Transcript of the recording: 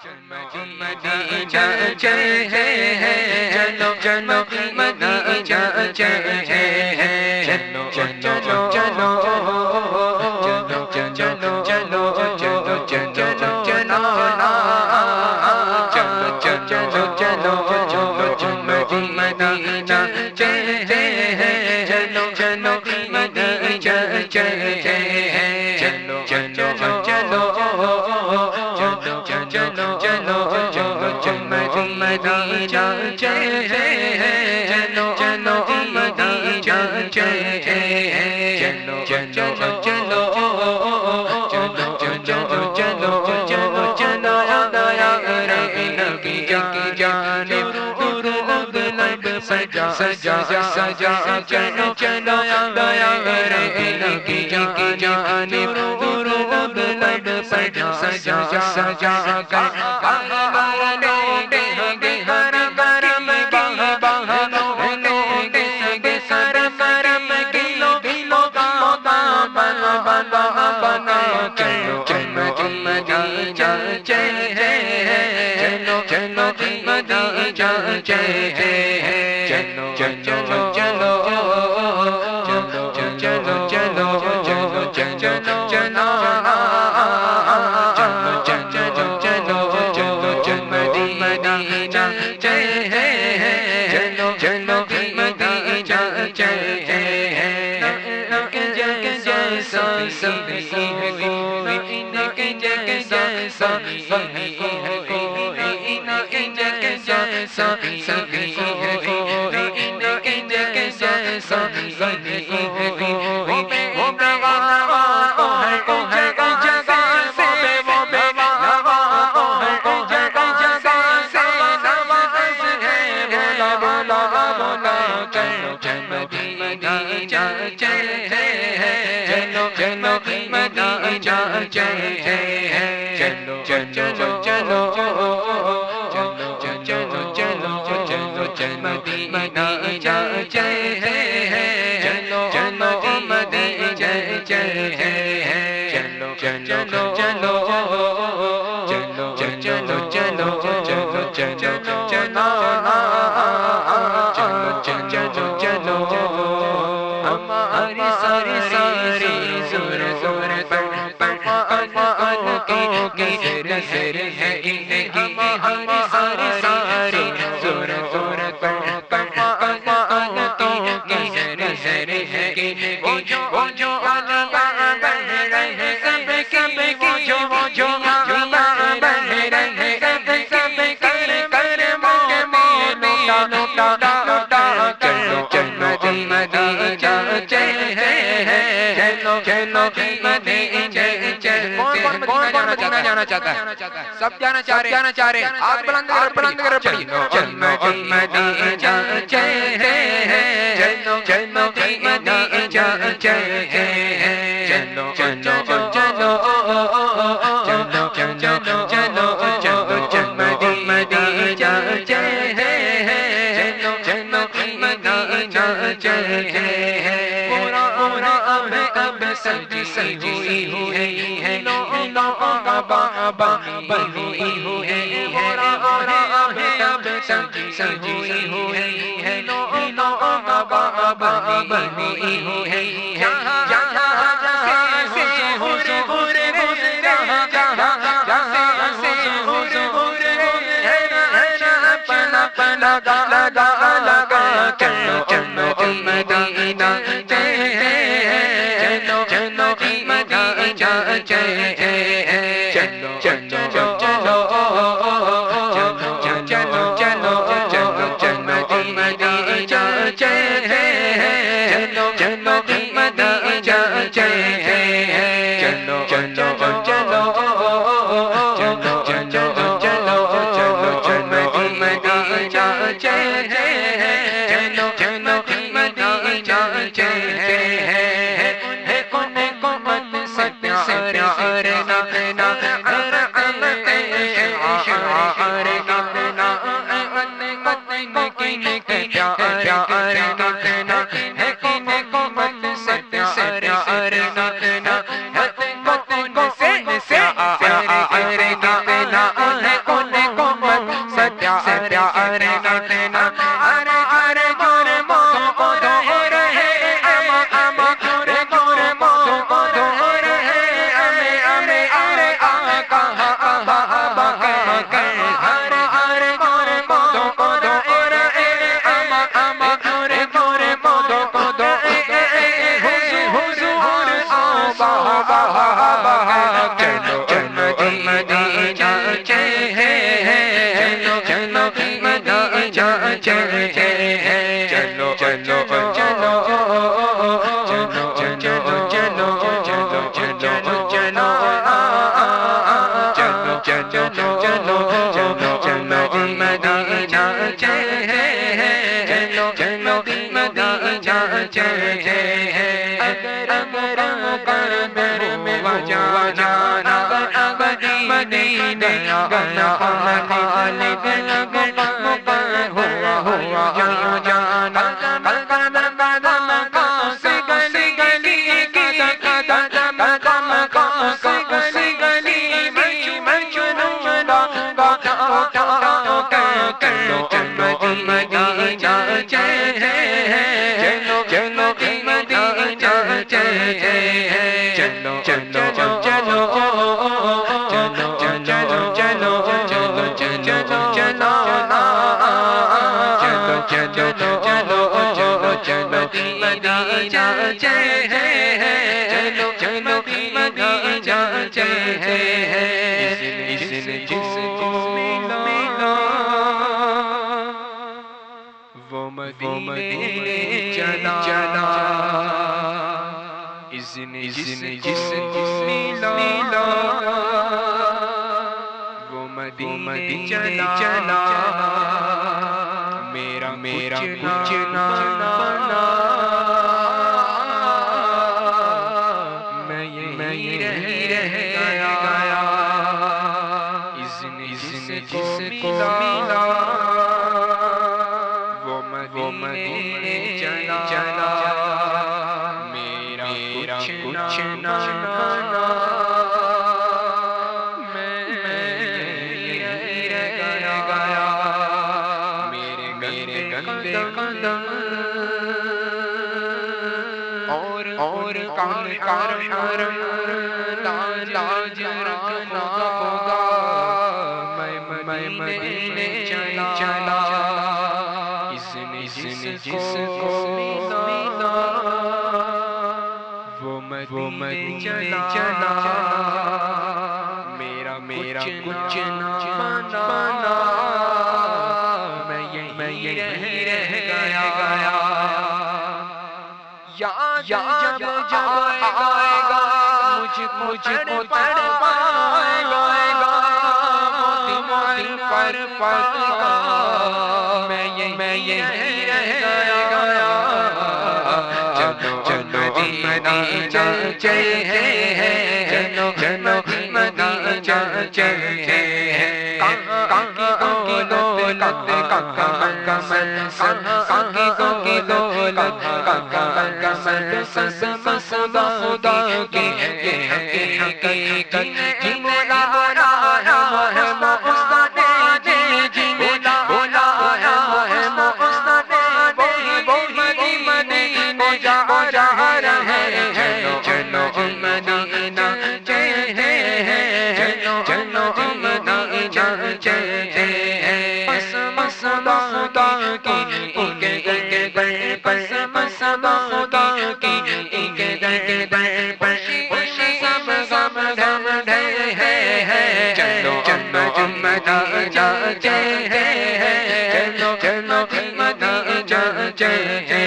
مدینہ چلے چلو چلو مدینہ چلے چلو چلو چلو چلو چلو چلو چلو چلو چلو چلو چلو چلو مدینہ چلے چلو چلو مدینہ چلے چلو چلو چلو چلو چلو چلو مدینہ چلے چلو چلو مدینہ چلے چلو چلو چلو چلو چلو چلو چلو چلو دیا رے نبی کی جانب درود لب سجا سجا سجا چلو چلو دیا رے نبی کی جانب درود لب سجا سجا سجا کر سب جانا چاہ رہے آگ بلند کر پڑی مدینہ چلے چلو چلو مدینہ چلے چلو چلو چلو چلو چلو چلو چلو مدینہ چلے چلو چلو مدینہ چلے اب سجی ہوئی ہے بنی ہوئی ہے اب سجی ہوئی ہے بنی ہوئی ہے چلو چلو مدینہ چلے چلو چلو مدینہ چلے چلو چلو چلو چلو چلو چلو مدینہ چلے چلو چلو مدینہ چلے چلو چلو چلو چلو چلو چلو مدینہ چلے چلو چلو مدینہ چلے چلو